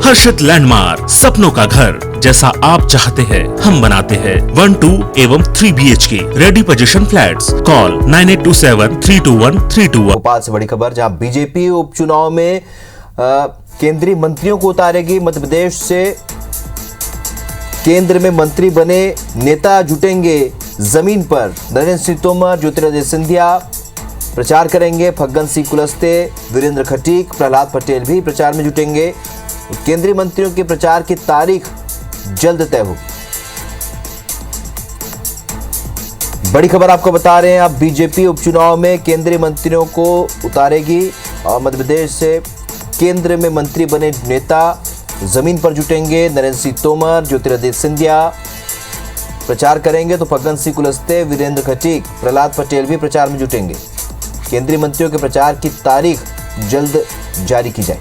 हर्षित landmark, सपनों का घर जैसा आप चाहते हैं हम बनाते हैं। 1, 2 एवं 3 BHK ready position flats. Call 9827321321। Bhopal से बड़ी खबर, जहां बीजेपी उपचुनाव में केंद्रीय मंत्रियों को उतारेगी। मध्य प्रदेश से केंद्र में मंत्री बने नेता जुटेंगे जमीन पर। नरेंद्र सिंह तोमर, ज्योतिरादित्य सिंधिया प्रचार करेंगे। फग्गन सिंह कुलस्ते, वीरेंद्र खटीक, प्रहलाद पटेल भी प्रचार में जुटेंगे। केंद्रीय मंत्रियों के प्रचार की तारीख जल्द तय होगी। बड़ी खबर आपको बता रहे हैं, अब बीजेपी उपचुनाव में केंद्रीय मंत्रियों को उतारेगी और मध्य प्रदेश से केंद्र में मंत्री बने नेता जमीन पर जुटेंगे। नरेंद्र सिंह तोमर, ज्योतिरादित्य सिंधिया प्रचार करेंगे तो फग्गन सिंह कुलस्ते, वीरेंद्र खटीक, प्रहलाद पटेल भी प्रचार में जुटेंगे। केंद्रीय मंत्रियों के प्रचार की तारीख जल्द जारी की जाए।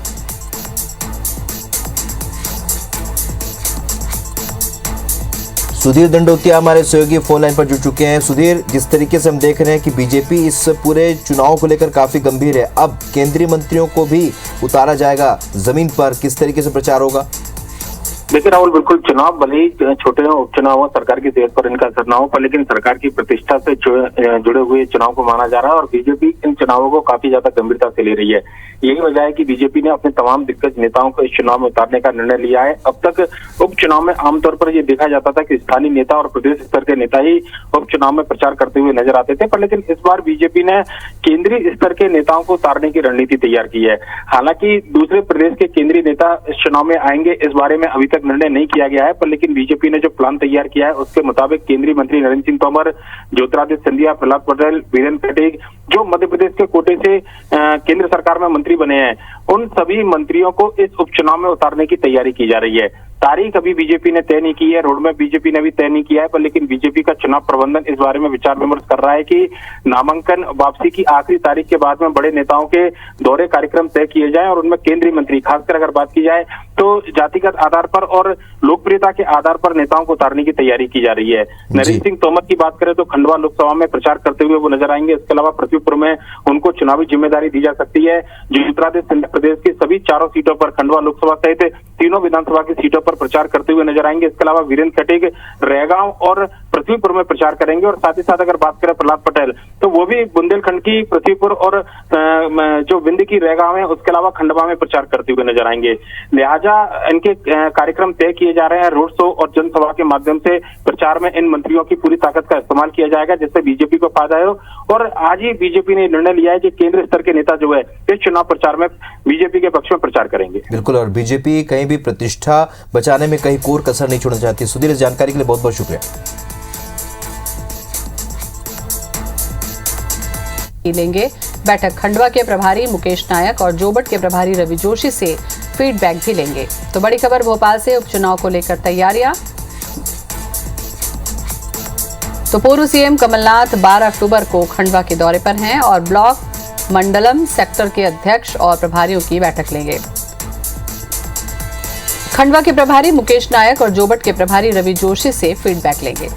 सुधीर दंडोतिया हमारे सहयोगी फोन लाइन पर जुड़ चुके हैं। सुधीर, जिस तरीके से हम देख रहे हैं कि बीजेपी इस पूरे चुनाव को लेकर काफी गंभीर है, अब केंद्रीय मंत्रियों को भी उतारा जाएगा जमीन पर, किस तरीके से प्रचार होगा? देखिए राहुल, बिल्कुल चुनाव भले ही छोटे हो, उपचुनाव हो, सरकार की सेहत पर इनका असर ना हो, पर लेकिन सरकार की प्रतिष्ठा से जुड़े हुए चुनाव को माना जा रहा है और बीजेपी इन चुनावों को काफी ज्यादा गंभीरता से ले रही है। यही वजह है कि बीजेपी ने अपने तमाम दिग्गज नेताओं को इस चुनाव में उतारने का निर्णय लिया है। अब तक उपचुनाव में आमतौर पर यह देखा जाता था कि स्थानीय नेता और प्रदेश स्तर के नेता ही उपचुनाव में प्रचार करते हुए नजर आते थे, पर लेकिन इस बार बीजेपी ने केंद्रीय स्तर के नेताओं को उतारने की रणनीति तैयार की है। हालांकि दूसरे प्रदेश के केंद्रीय नेता इस चुनाव में आएंगे, इस बारे में अभी तक निर्णय नहीं किया गया है, पर लेकिन बीजेपी ने जो प्लान तैयार किया है उसके मुताबिक केंद्रीय मंत्री नरेंद्र सिंह तोमर, ज्योतिरादित्य सिंधिया, प्रहलाद पटेल, वीरेंद्र खटीक, जो मध्य प्रदेश के कोटे से केंद्र सरकार में मंत्री बने हैं, उन सभी मंत्रियों को इस उपचुनाव में उतारने की तैयारी की जा रही है। तारीख अभी बीजेपी ने तय नहीं की है, रोड मैप बीजेपी ने भी तय नहीं किया है, पर लेकिन बीजेपी का चुनाव प्रबंधन इस बारे में विचार विमर्श कर रहा है कि नामांकन वापसी की आखिरी तारीख के बाद में बड़े नेताओं के दौरे कार्यक्रम तय किए जाएं और उनमें केंद्रीय मंत्री, खासकर अगर बात की जाए तो जातिगत आधार पर और लोकप्रियता के आधार पर नेताओं को उतारने की तैयारी की जा रही है। नरेंद्र सिंह तोमर की बात करें तो खंडवा लोकसभा में प्रचार करते हुए वो नजर आएंगे। इसके अलावा पृथ्वीपुर में उनको चुनावी जिम्मेदारी दी जा सकती है। ज्योतिरादित्य सिंधिया प्रदेश की सभी चारों सीटों पर, खंडवा लोकसभा सहित तीनों विधानसभा की सीटों पर प्रचार करते हुए नजर आएंगे। इसके अलावा वीरेंद्र खटीक रैगांव और पृथ्वीपुर में प्रचार करेंगे और साथ ही साथ अगर बात करें प्रहलाद पटेल तो वो भी बुंदेलखंड की पृथ्वीपुर और जो विंध्य की रैगांव है उसके अलावा खंडवा में प्रचार करते हुए नजर आएंगे। लिहाजा इनके कार्यक्रम तय किए जा रहे हैं। रोड शो और जनसभा के माध्यम से प्रचार में इन मंत्रियों की पूरी ताकत का इस्तेमाल किया जाएगा जिससे बीजेपी को फायदा हो। और आज ही बीजेपी ने निर्णय लिया है कि केंद्र स्तर के नेता जो है इस चुनाव प्रचार में बीजेपी के पक्ष में प्रचार करेंगे। बिल्कुल, और बीजेपी कहीं भी प्रतिष्ठा बचाने में कहीं कोर कसर नहीं छोड़ना चाहती। सुधीर, इस जानकारी के लिए बहुत बहुत शुक्रिया। लेंगे बैठक, खंडवा के प्रभारी मुकेश नायक और जोबट के प्रभारी रवि जोशी से फीडबैक भी लेंगे। तो बड़ी खबर भोपाल से, उपचुनाव को लेकर तैयारियां। तो पूर्व सीएम कमलनाथ 12 अक्टूबर को खंडवा के दौरे पर हैं और ब्लॉक, मंडलम, सेक्टर के अध्यक्ष और प्रभारियों की बैठक लेंगे। खंडवा के प्रभारी मुकेश नायक और जोबट के प्रभारी रवि जोशी से फीडबैक लेंगे।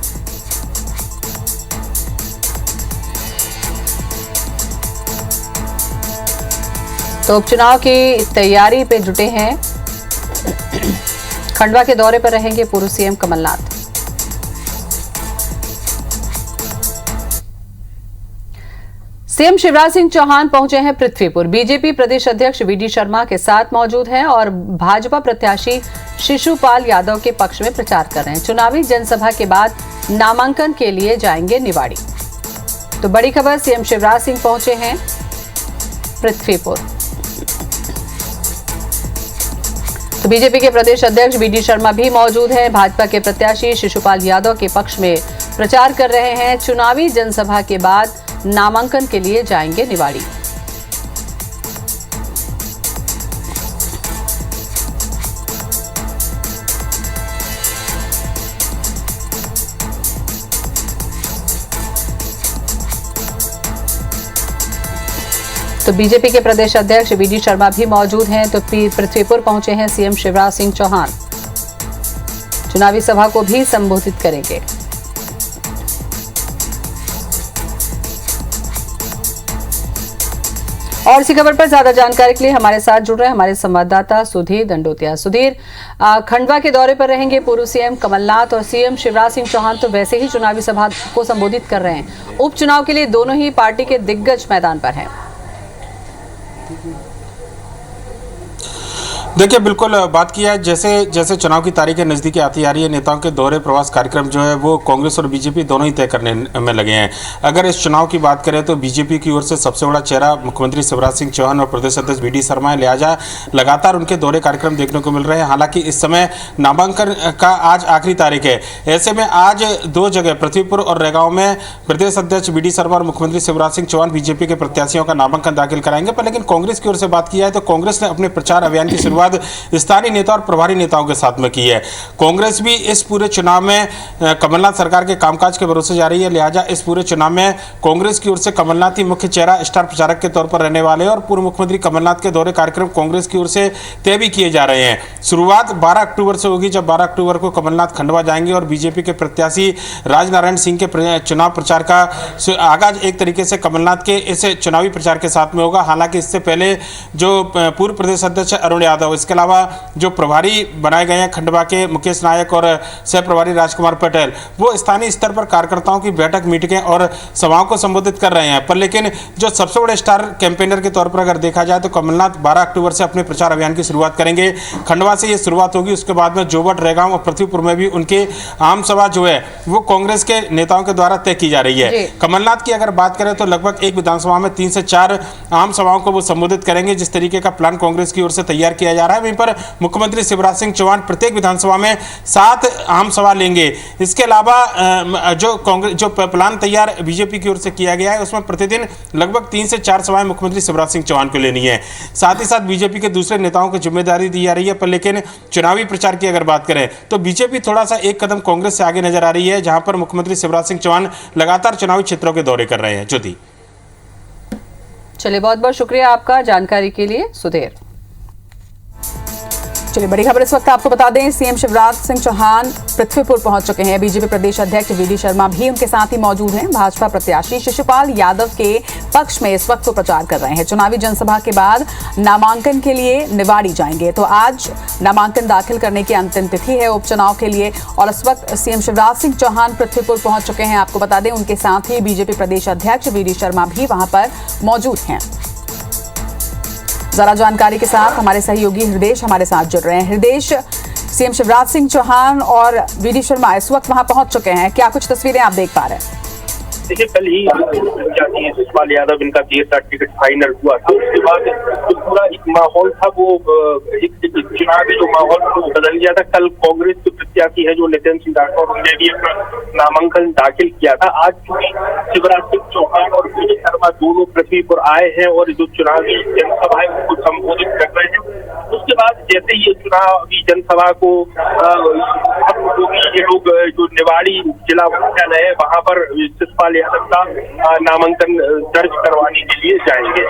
तो उपचुनाव की तैयारी पे जुटे हैं। खंडवा के दौरे पर रहेंगे पूर्व सीएम कमलनाथ। सीएम शिवराज सिंह चौहान पहुंचे हैं पृथ्वीपुर। बीजेपी प्रदेश अध्यक्ष वीडी शर्मा के साथ मौजूद हैं और भाजपा प्रत्याशी शिशुपाल यादव के पक्ष में प्रचार कर रहे हैं। चुनावी जनसभा के बाद नामांकन के लिए जाएंगे निवाड़ी। तो बड़ी खबर, सीएम शिवराज सिंह पहुंचे हैं पृथ्वीपुर। तो बीजेपी के प्रदेश अध्यक्ष वीडी शर्मा भी मौजूद हैं। भाजपा के प्रत्याशी शिशुपाल यादव के पक्ष में प्रचार कर रहे हैं। चुनावी जनसभा के बाद नामांकन के लिए जाएंगे निवाड़ी। तो बीजेपी के प्रदेश अध्यक्ष वीडी शर्मा भी मौजूद हैं। तो पृथ्वीपुर पहुंचे हैं सीएम शिवराज सिंह चौहान। चुनावी सभा को भी संबोधित करेंगे। और इसी खबर पर ज्यादा जानकारी के लिए हमारे साथ जुड़ रहे हैं हमारे संवाददाता सुधीर दंडोतिया। सुधीर, खंडवा के दौरे पर रहेंगे पूर्व सीएम कमलनाथ और सीएम शिवराज सिंह चौहान तो वैसे ही चुनावी सभा को संबोधित कर रहे हैं। उपचुनाव के लिए दोनों ही पार्टी के दिग्गज मैदान पर हैं। देखिए, बिल्कुल बात किया है जैसे जैसे चुनाव की तारीखें नज़दीकी आती आ रही है, नेताओं के दौरे प्रवास कार्यक्रम जो है वो कांग्रेस और बीजेपी दोनों ही तय करने में लगे हैं। अगर इस चुनाव की बात करें तो बीजेपी की ओर से सबसे बड़ा चेहरा मुख्यमंत्री शिवराज सिंह चौहान और प्रदेश अध्यक्ष वी डी शर्मा है, लिहाजा लगातार उनके दौरे कार्यक्रम देखने को मिल रहे हैं। हालांकि इस समय नामांकन का आज आखिरी तारीख है, ऐसे में आज दो जगह पृथ्वीपुर और रैगांव में प्रदेश अध्यक्ष वी डी शर्मा और मुख्यमंत्री शिवराज सिंह चौहान बीजेपी के प्रत्याशियों का नामांकन दाखिल कराएंगे। पर लेकिन कांग्रेस की ओर से बात की है तो कांग्रेस ने अपने प्रचार अभियान की शुरुआत स्थानीय नेता और प्रभारी नेताओं के साथ में की है। कांग्रेस भी इस पूरे चुनाव में कमलनाथ सरकार के कामकाज के भरोसे जा रही है, लिहाजा इस पूरे चुनाव में कांग्रेस की ओर से कमलनाथ ही मुख्य चेहरा स्टार प्रचारक के तौर पर रहने वाले हैं और पूर्व मुख्यमंत्री कमलनाथ के दौरे कार्यक्रम कांग्रेस की ओर से तय भी किए जा रहे हैं। शुरुआत 12 अक्टूबर से होगी, जब 12 अक्टूबर को कमलनाथ खंडवा जाएंगे और बीजेपी के प्रत्याशी राजनारायण सिंह के चुनाव प्रचार का आगाज एक तरीके से कमलनाथ के इस चुनावी प्रचार के साथ में होगा। हालांकि इससे पहले जो पूर्व प्रदेश अध्यक्ष अरुण यादव, इसके अलावा जो प्रभारी बनाए गए हैं खंडवा के मुकेश नायक और सह प्रभारी राजकुमार पटेल, वो स्थानीय स्तर पर कार्यकर्ताओं की बैठक मीटिंगें और सभाओं को संबोधित कर रहे हैं। पर लेकिन जो सबसे बड़े स्टार कैंपेनर के तौर पर अगर देखा जाए तो कमलनाथ 12 अक्टूबर से अपने प्रचार अभियान की शुरुआत करेंगे। खंडवा से ये शुरुआत होगी, उसके बाद में जोबट, रैगांव और पृथ्वीपुर में भी उनके आम सभा जो है वो कांग्रेस के नेताओं के द्वारा तय की जा रही है। कमलनाथ की अगर बात करें तो लगभग एक विधानसभा में 3 से 4 आम सभाओं को वो संबोधित करेंगे, जिस तरीके का प्लान कांग्रेस की ओर से तैयार किया जा रहा है। वहीं पर मुख्यमंत्री शिवराज सिंह चौहान प्रत्येक विधानसभा में 7 आम सभा लेंगे। इसके अलावा जो प्लान तैयार बीजेपी की ओर से किया गया है उसमें प्रतिदिन लगभग 3 से 4 सभाएं मुख्यमंत्री शिवराज सिंह चौहान को लेनी है। साथ ही साथ बीजेपी के दूसरे नेताओं को जिम्मेदारी दी जा रही है। पर लेकिन चुनावी प्रचार की अगर बात करें तो बीजेपी थोड़ा सा एक कदम कांग्रेस से आगे नजर आ रही है, जहां पर मुख्यमंत्री शिवराज सिंह चौहान लगातार चुनावी क्षेत्रों के दौरे कर रहे हैं। ज्योति, चलिए, बहुत बहुत शुक्रिया आपका जानकारी के लिए सुधीर। चलिए, बड़ी खबर इस वक्त आपको बता दें, सीएम शिवराज सिंह चौहान पृथ्वीपुर पहुंच चुके हैं। बीजेपी प्रदेश अध्यक्ष वी डी शर्मा भी उनके साथ ही मौजूद हैं। भाजपा प्रत्याशी शिशुपाल यादव के पक्ष में इस वक्त वो प्रचार कर रहे हैं। चुनावी जनसभा के बाद नामांकन के लिए निवाड़ी जाएंगे। तो आज नामांकन दाखिल करने की अंतिम तिथि है उपचुनाव के लिए और इस वक्त सीएम शिवराज सिंह चौहान पृथ्वीपुर पहुंच चुके हैं। आपको बता दें, उनके साथ ही बीजेपी प्रदेश अध्यक्ष वी डी शर्मा भी वहां पर मौजूद हैं। जरा जानकारी के साथ हमारे सहयोगी हृदय हमारे साथ जुड़ रहे हैं। हृदय, सीएम शिवराज सिंह चौहान और वी डी शर्मा इस वक्त वहां पहुंच चुके हैं, क्या कुछ तस्वीरें आप देख पा रहे हैं? देखिए, कल ही शिशुपाल यादव इनका देर रात टिकट फाइनल हुआ, तो उसके बाद जो पूरा एक माहौल था वो एक चुनावी जो माहौल था वो बदल गया था। कल कांग्रेस के प्रत्याशी है जो नितिन सिंह राठौर, उन्होंने भी अपना नामांकन दाखिल किया था। आज शिवराज सिंह चौहान और वी डी शर्मा दोनों पृथ्वीपुर आए हैं और जो चुनावी जनसभा है उसको संबोधित कर रहे हैं। उसके बाद जैसे ये चुनावी जनसभा को ये लोग जो निवाड़ी जिला मुख्यालय है वहां पर शिशुपाल यादव का नामांकन दर्ज करवाने के लिए जाएंगे।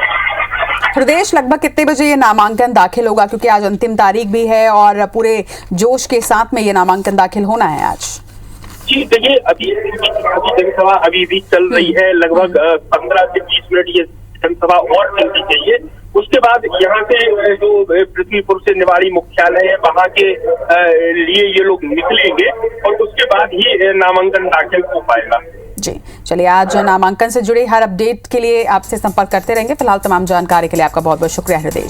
हृदय, लगभग कितने बजे ये नामांकन दाखिल होगा, क्योंकि आज अंतिम तारीख भी है और पूरे जोश के साथ में ये नामांकन दाखिल होना है आज? जी देखिए, अभी जनसभा अभी भी चल रही है, लगभग 15 से 20 मिनट ये जनसभा और चलनी चाहिए। उसके बाद यहाँ से जो पृथ्वीपुर से निवाड़ी मुख्यालय है वहाँ के लिए ये लोग निकलेंगे और उसके बाद ही नामांकन दाखिल हो पाएगा। जी, चलिए, आज नामांकन से जुड़ी हर अपडेट के लिए आपसे संपर्क करते रहेंगे। फिलहाल तमाम जानकारी के लिए आपका बहुत बहुत शुक्रिया हृदय।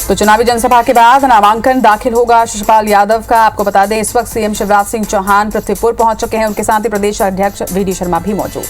तो चुनावी जनसभा के बाद नामांकन दाखिल होगा शिशुपाल यादव का। आपको बता दें, इस वक्त सीएम शिवराज सिंह चौहान पृथ्वीपुर पहुंच चुके हैं, उनके साथ ही प्रदेश अध्यक्ष वी डी शर्मा भी मौजूद।